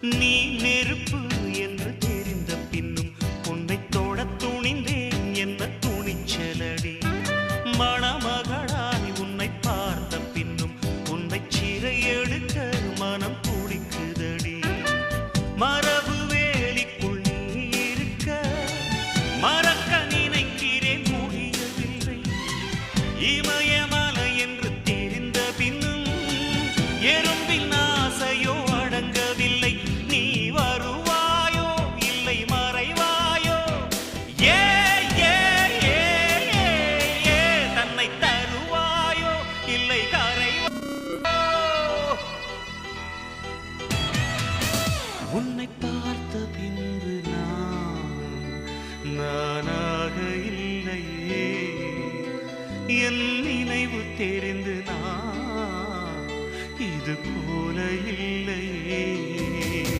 நீ நெருப்பு என்று தெரிந்த பின்னும் உன்னை தொட துணிந்தேன் என்ன துணிச்சலடி. மணமகளாய் உன்னை பார்த்த பின்னும் உன்னை சிறை எடுக்க மனம் துடிக்குதடி. மரபு வேலிக்குள் நீ இருக்க மறக்க நினைக்கிறேன் முடியவில்லை. இமயமலை என்று தெரிந்த பின்னும் எறும்பின் ஆசையோ அடங்கவில்லை. நீ வருவாயோ இல்லை மறைவாயோ? ஏ ஏ ஏ ஏ தன்னை தருவாயோ இல்லை கரைவாயோ? உன்னை பார்த்த பின்பு நானாக இல்லையே. என் நினைவு தெரிந்து நான் இது போல இல்லையே.